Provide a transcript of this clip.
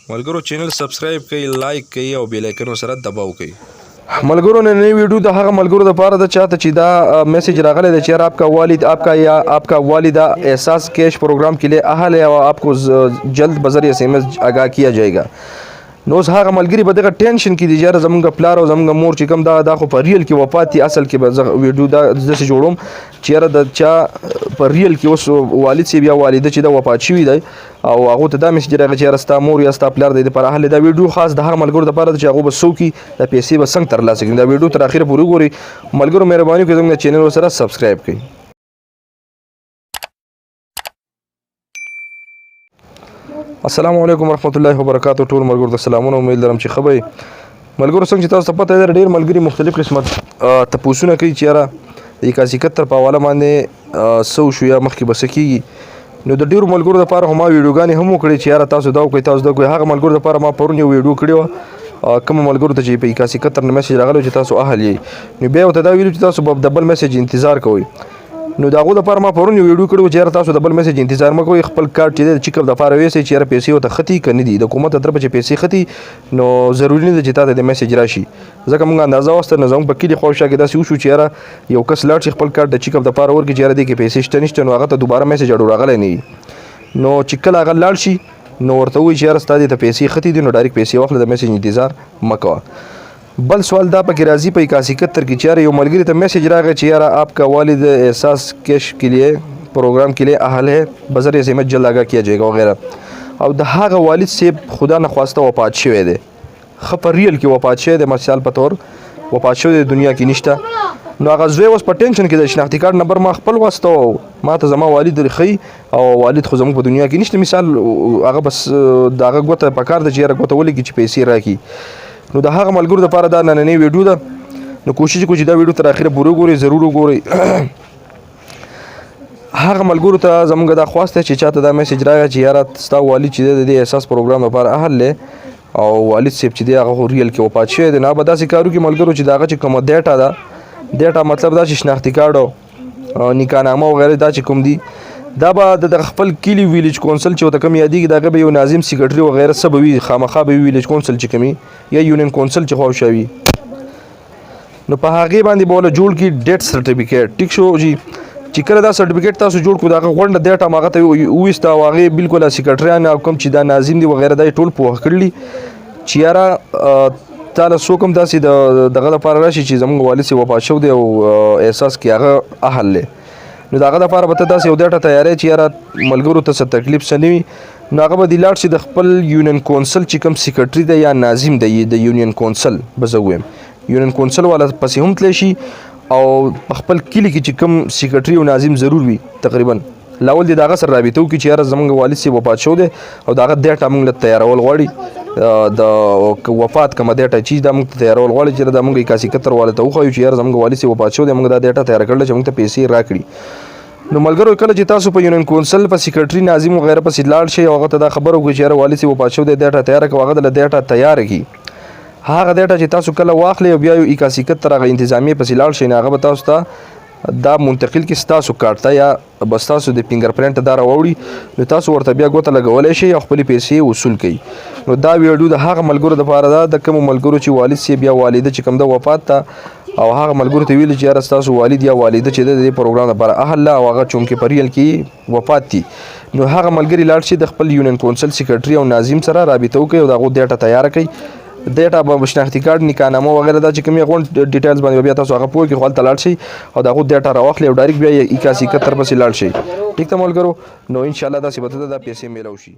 ملګرو چینل سبسکرایب کړئ، لایک کړئ او بیل آیکن سره دباو کړئ. ملګرو نے نئی ویډیو د هغه ملګرو د پاره د چاته چې دا میسج راغلی دی چې आपका वालिद आपका या आपका वालिदा एहसास कैश प्रोग्राम के लिए अहल है और आपको जल्द बजरिए SMS आगाह किया जाएगा. نو هغه ملګری به دغه ټینشن کې دي چې زمونږ پلار او زمونږ مور چې کوم دا خو په ریل کې وفات دي. اصل کې به ویډیو دا داسې جوړوم چې د چا په ریل کې اوس والد سی بیا والده چې دا وفات شوي دی او هغه ته دا میسج راغی چې ستا مور یا ستا پلار دی پر اهل دا ویډیو خاص د هغه ملګرو لپاره چې هغه به سوکي د پیسې به څنګه ترلاسه کړي. دا ویډیو تر اخره پورې ګورئ ملګرو. مهرباني وکړئ زموږ چینل سره سبسکرایب کړئ. السلام علیکم ورحمت الله وبرکاتہ. ټول ملګرو ته سلامونه. امید لرم چې خبرې ملګرو څنګه چې تاسو ته پته ده ډېر ملګري مختلف قسمت تپوسونه کوي چې یاره د 71 په حواله باندې سو شو یا مخکې بس کېږي. نو د ډېرو ملګرو لپاره هم ویډیوګانې هم وکړې چې یاره تاسو دا وکړئ تاسو دا وکړئ. هغه ملګرو لپاره ما پرون یو ویډیو کړې وه کوم ملګرو ته چې په 71 نه میسج راغلی چې تاسو اهل یې. نو بیا ورته دا ویلو چې تاسو به د بل میسج انتظار کوئ. نو د هغو دپاره ما پرون یو ویډیو کړی و چې یاره تاسو د بل میسج انتظار مه کوئ. خپل کارډ چې دی د چیک اپ دپاره ویسئ چې یاره پیسې ورته ختي که نه دي. د حکومت له طرفه چې پیسې ختي نو ضروري نه ده چې تا ته د میسج راشي. ځکه موږ اندازه واخیسته نو زموږ په کلي خواوشا کې داسې وشو چې یاره یو کس لاړ شي خپل کارډ د چیک اپ دپاره ورکړي چې یاره دې کې پیسې شته نشته نو هغه ته دوباره میسج اړو راغلی نه وي. نو چې کله هغه لاړ شي نو ورته ووایي چې یاره ستا دې ته پیسې ختي دي نو ډایرکټ پیسې واخله د میسج انتظار مه کوه. بل سوال دا پکې راځي په 71 کې چې یاره یو ملګري ته میسج راغی چې یاره आपका वालिद एहसास कैश के लिए प्रोग्राम के लिए अहल है बजरिए SMS जल्द आगाह किया जाएगा वغیرہ. او د هغه والد صاحب خدا نه خواسته وفات شوی دی. ښه په ریل کې وفات شوی دی مثال په طور وفات شوی دی دنیا کې نشته. نو هغه زوی اوس په ټینشن کې د شناختي کارت نمبر ما خپل واستو ما ته زما والد ښیي او والد خو زموږ په دنیا کې نشته مثال هغه بس د هغه ګوته په کار ده چې یاره ګوته ولګي چې پیسې راکړي. نو د هغه ملګرو دپاره دا نننۍ ویډیو ده. نو کوشش وکړو چې دا ویډیو تر اخره پورې وګورئ ضرور وګورئ. هغه ملګرو ته زموږ دا خواست دی چې چاته دا میسج راغی چې یاره ستا والد چې دی د دې احساس پروګرام لپاره اهل دی او والد صاحب چې دی هغه خو ریل کې وفات شوی دی. نو به داسې کار وکړي ملګرو چې د هغه چې کومه ډیټا ده ډیټا مطلب دا چې شناختي کارډ او نکاحنامه وغیره دا چې کوم دي دا به د خپل کلي ویلیج کونسل چې ورته کوم یادېږي د هغه به یو ناظم سیکرټري وغیره څه به وي خامخا به وي ویلیج کونسل چې کوم یا یونین کونسل چې خواوشا وي. نو په هغې باندې به وله جوړ کړي ډیټ سرټیفیکیټ. ټیک شو جي چې کله دا سرټیفیکیټ تاسو جوړ کړو د هغه غونډه ډیټا هم هغه ته وویسته او هغې بلکل سیکرټریان او کوم چې دا ناظم دي وغیره دا یې ټول پوه کړلي چې یاره تا له څوک هم داسې دغه لپاره راشي چې زموږ والد صاحب وفات شوی دی او احساس کې هغه اهل دی. نو د هغه دپاره به ته داسې یو ډیټا تیاری چې یاره ملګرو ته څه تکلیف څه نه وي. نو هغه به دې لاړ شي د خپل یونین کونسل چې کوم سیکرټري دی یا ناظم دی د یونین کونسل به زه ووایم یونین کونسل والا پسې هم تللی شي او په خپل کلي کې چې کوم سیکرټري او ناظم ضرور وي تقریبا لاول دې د هغه سره رابطه وکړي چې یاره زموږ والد صاحب وفات شوی دی او د هغه ډیټا موږ له تیارول غواړي د وفات کومه ډیټا چې دا موږ ته تیارول غواړي چې دا موږ 71 والا ته وښایو چې یاره زموږ والد صاحب وفات شوی دی موږ دا ډیټا تیار کړله چې موږ ته پیسې راکړي. نو ملګرو کله چې تاسو په یونین کونسل په سیکرټري ناظم وغیره پسې لاړ شئ او هغه ته دا خبره وکړئ چې یاره والد صاحب وفات شوی دی ډیټا تیاره کړه هغه دله ډیټا تیاره کړي. هغه ډیټا چې تاسو کله واخلئ او بیا یو 71 هغه انتظامیې پسې لاړ شئ نو هغه به تاسو ته دا منتقل کړي ستاسو کارت ته یا بس تاسو د فنګر پرنټ دا راوړي نو تاسو ورته بیا ګوته لګولی شئ او خپلې پیسې وصول کړئ. نو دا ویډیو د هغه ملګرو دپاره ده د کومو ملګرو چې والد صاحب یا والده چې کوم ده وفات ته او هغه ملګرو ته ویلي چې یاره ستاسو والد یا والده چې د دې پروګرام لپاره اهل ده او هغه چونکې په ریل کې وفات دي نو هغه ملګري لاړ شي د خپل یونین کونسل سیکرټري او ناظم سره رابطه وکړي او د هغو ډیټا تیاره کړئ. ډیټا به شناختي کارډ نکاحنامه وغیره دا چې کومې غونډ ډیټیلز باندې بیا تاسو هغه پوه کړئ خو هلته لاړ شئ او د هغو ډیټا راواخلئ او ډایرکټ بیا 71 پسې لاړ شئ. ټیک ده ملګرو نو انشاءالله داسې به ته دا پیسې میلاو شي.